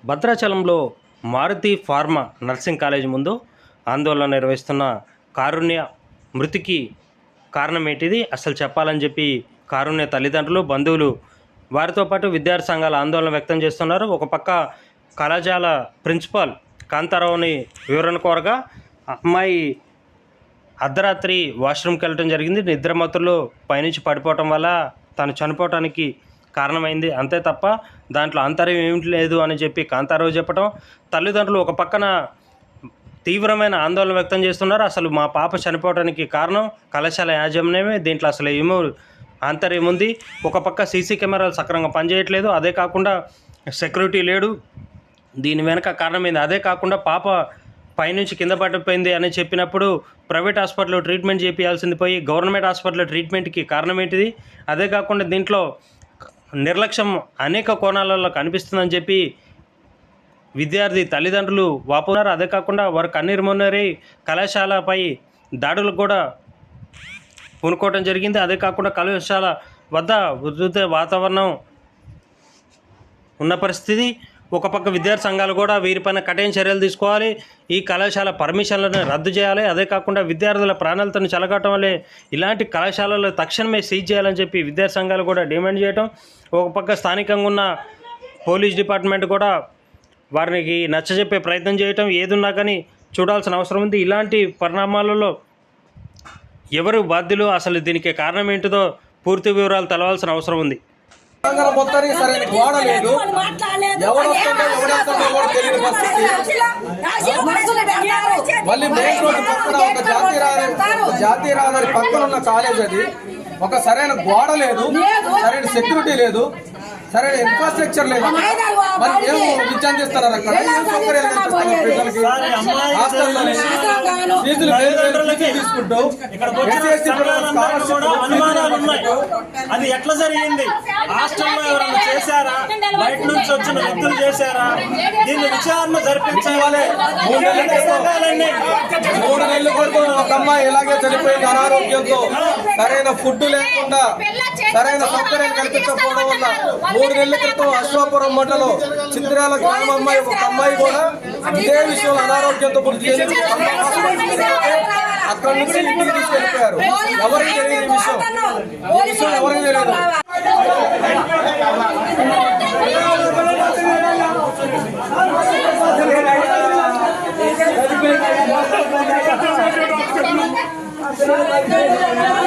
భద్రాచలంలో Maruti pharma nursing college ముందు ఆందోళన నిర్వహిస్తున్న కారుణ్య మృతికి కారణం ఏంటిది అసలు చెప్పాలని చెప్పి కారుణ్య తల్లిదండ్రులు బంధువులు వారితో పాటు విద్యార్థి సంఘాల ఆందోళన వ్యక్తం చేస్తున్నారు. ఒక పక్క కళాశాల ప్రిన్సిపాల్ కాంతారావుని వివరణ కోరగా అమ్మాయి అర్ధరాత్రి వాష్రూమ్కి వెళ్ళడం జరిగింది. నిద్రమత్తులో పైనుంచి పడిపోవటం వల్ల తను చనిపోవటానికి కారణమైంది, అంతే తప్ప దాంట్లో అంతర్యం ఏమిటి లేదు అని చెప్పి కాంతారావు చెప్పడం. తల్లిదండ్రులు ఒక పక్కన తీవ్రమైన ఆందోళన వ్యక్తం చేస్తున్నారు. అసలు మా పాప చనిపోవడానికి కారణం కళాశాల యాజమాన్యమే, దీంట్లో అసలు ఏమో ఆంతర్యం ఉంది. ఒక పక్క సీసీ కెమెరాలు సక్రమంగా పనిచేయట్లేదు, అదే కాకుండా సెక్యూరిటీ లేడు, దీని వెనక కారణమైంది. అదే కాకుండా పాప పైనుంచి కింద పడిపోయింది అని చెప్పినప్పుడు ప్రైవేట్ హాస్పిటల్లో ట్రీట్మెంట్ చేయించాల్సింది పోయి గవర్నమెంట్ హాస్పిటల్లో ట్రీట్మెంట్కి కారణం ఏంటిది. అదే కాకుండా దీంట్లో నిర్లక్ష్యం అనేక కోణాలలో కనిపిస్తుందని చెప్పి విద్యార్థి తల్లిదండ్రులు వాపోతున్నారు. అదే కాకుండా వారు కన్నీరు మొన్నరి కళాశాలపై దాడులకు కూడా పూనుకోవడం జరిగింది. అదే కాకుండా కళాశాల వద్ద ఉద్రిక్త వాతావరణం ఉన్న పరిస్థితి. ఒక పక్క విద్యార్థి సంఘాలు కూడా వీరిపైన కఠిన చర్యలు తీసుకోవాలి, ఈ కళాశాల పర్మిషన్లను రద్దు చేయాలి. అదే కాకుండా విద్యార్థుల ప్రాణాలతో చెలగటం వల్లే ఇలాంటి కళాశాలలు తక్షణమే సీజ్ చేయాలని చెప్పి విద్యార్థి సంఘాలు కూడా డిమాండ్ చేయటం. ఒక పక్క స్థానికంగా ఉన్న పోలీస్ డిపార్ట్మెంట్ కూడా వారికి నచ్చజెప్పే ప్రయత్నం చేయటం. ఏదున్నా కానీ చూడాల్సిన అవసరం ఉంది. ఇలాంటి పరిణామాలలో ఎవరు బాధ్యులు, అసలు దీనికి కారణం ఏంటిదో పూర్తి వివరాలు తెలవాల్సిన అవసరం ఉంది. మొత్తానికి సరైన గోడ లేదు, ఎవడొస్తుందో ఎవడెళ్తుందో కూడా తెలియని పరిస్థితి. మళ్ళీ మెయిన్ రోడ్డు పక్కన ఒక జాతీయ రహదారి పక్కన ఉన్న కాలేజ్ అది. ఒక సరైన గోడ లేదు, సరైన సెక్యూరిటీ లేదు, సరైన ఇన్ఫ్రాస్ట్రక్చర్ లేదు. మరి ఏం విద్య అందిస్తున్నారు అక్కడ, ఏం సౌకర్యాలు కల్పిస్తున్నారు పిల్లలకి? హాస్టల్లోని ఫీజులు తీసుకుంటూ అది ఎట్లా జరిగింది? హాస్టల్లో ఎవరైనా చేశారా? బయట నుంచి వచ్చిన వ్యక్తులు చేశారా? దీన్ని విచారణ జరిపించాలి. 3 నెలల క్రితం ఒక అమ్మాయి ఇలాగే చనిపోయింది అనారోగ్యంతో. సరైన ఫుడ్ లేకుండా, సరైన సౌకర్యాలు కల్పించకపోవడం వల్ల 3 నెలల క్రితం అశ్వాపురం మండలం చిత్రాల గ్రామ అమ్మాయి ఒక అమ్మాయి కూడా ఇదే విషయంలో అనారోగ్యంతో మృతి చెంది అక్కడి నుంచి ఇంటికి తీసుకెళ్ళిపోయారు. ఎవరికి తెలియదు ఈ విషయం, ఎవరికి తెలియదు. Thank you.